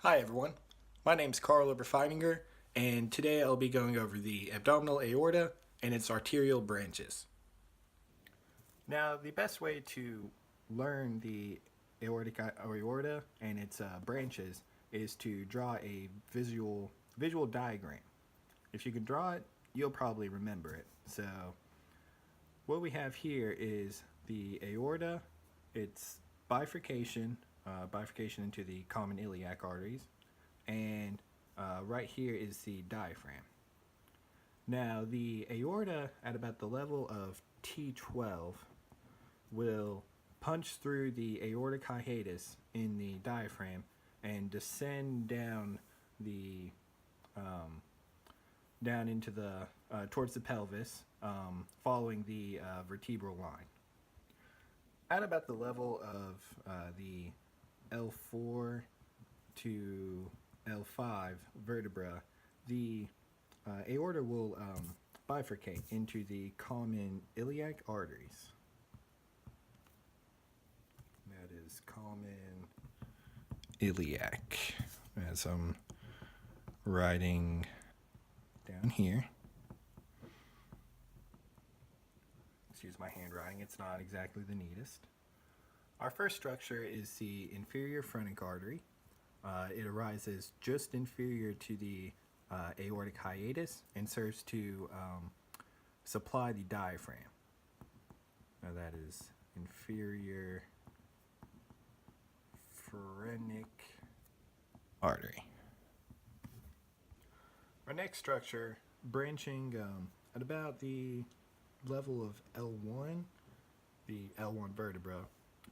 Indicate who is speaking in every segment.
Speaker 1: Hi everyone, my name is Carl Oberfeininger, and today I'll be going over the abdominal aorta and its arterial branches. Now, the best way to learn the aortic aorta and its branches is to draw a visual diagram. If you can draw it, you'll probably remember it. So, what we have here is the aorta, its bifurcation into the common iliac arteries, and right here is the diaphragm. Now, the aorta at about the level of T12 will punch through the aortic hiatus in the diaphragm and descend down the down into the towards the pelvis, following the vertebral line. At about the level of the L4 to L5 vertebra, the aorta will bifurcate into the common iliac arteries. That is common iliac, as I'm writing down here. Excuse my handwriting, it's not exactly the neatest. Our first structure is the inferior phrenic artery. It arises just inferior to the aortic hiatus and serves to supply the diaphragm. Now that is inferior phrenic artery. Our next structure, branching at about the level of L1, the L1 vertebra,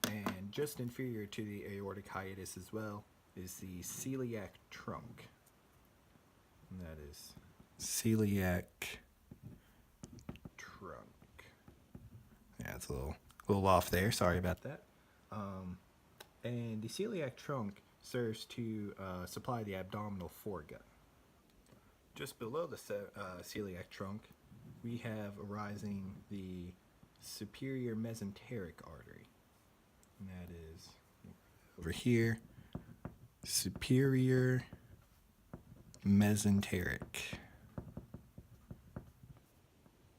Speaker 1: and just inferior to the aortic hiatus as well, is the celiac trunk. And that is celiac trunk. Yeah, it's a little off there. Sorry about that. And the celiac trunk serves to supply the abdominal foregut. Just below the celiac trunk, we have arising the superior mesenteric artery. And that is over here, superior mesenteric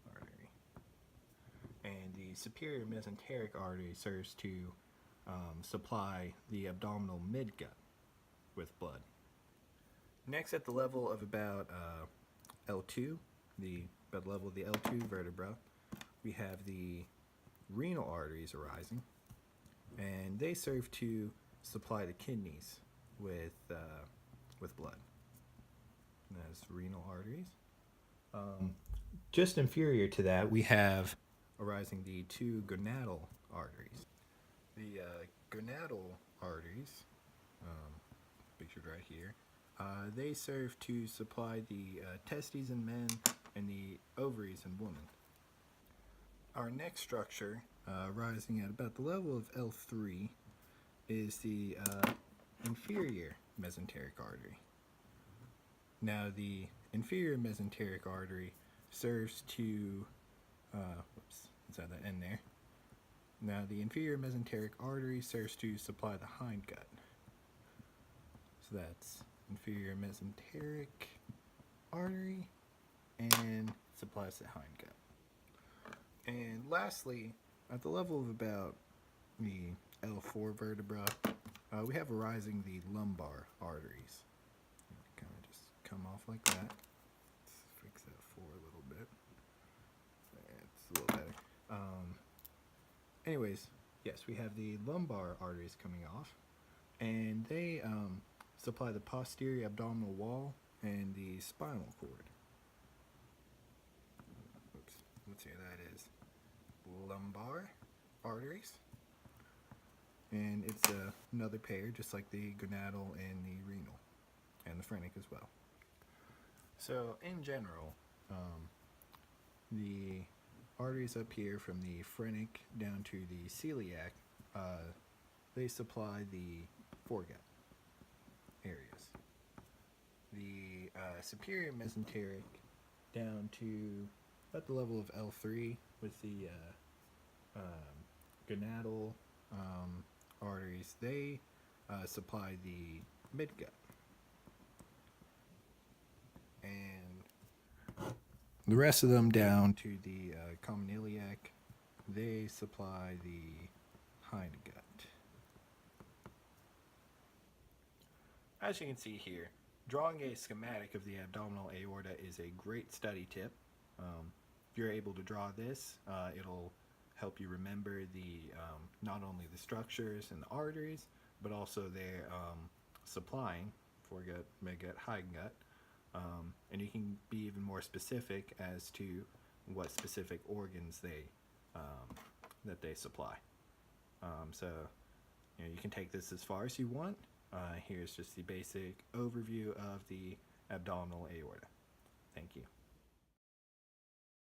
Speaker 1: artery. And the superior mesenteric artery serves to supply the abdominal midgut with blood. Next, at the level of about L2, about the level of the L2 vertebra, we have the renal arteries arising, and they serve to supply the kidneys with blood. And that's renal arteries. Just inferior to that, we have arising the two gonadal arteries. The gonadal arteries, pictured right here, they serve to supply the testes in men and the ovaries in women. Our next structure, rising at about the level of L3, is the inferior mesenteric artery. Now, the inferior mesenteric artery serves to, let's add that in there. Now, the inferior mesenteric artery serves to supply the hindgut. So that's inferior mesenteric artery and supplies the hindgut. And lastly, at the level of about the L4 vertebra, we have arising the lumbar arteries. Kind of just come off like that. Let's fix that 4 a little bit. It's a little better. Anyways, yes, we have the lumbar arteries coming off, and they supply the posterior abdominal wall and the spinal cord. Oops, let's see, that is lumbar arteries. And it's another pair, just like the gonadal and the renal, and the phrenic as well. So, in general, the arteries up here from the phrenic down to the celiac, they supply the foregut areas. The superior mesenteric down to about the level of L3 with the gonadal arteries, they supply the midgut. The rest of them down to the common iliac, they supply the hindgut. As you can see here, drawing a schematic of the abdominal aorta is a great study tip. If you're able to draw this, it'll help you remember not only the structures and the arteries, but also their supplying foregut, midgut, hindgut. And you can be even more specific as to what specific organs that they supply. So you can take this as far as you want. Here's just the basic overview of the abdominal aorta. Thank you.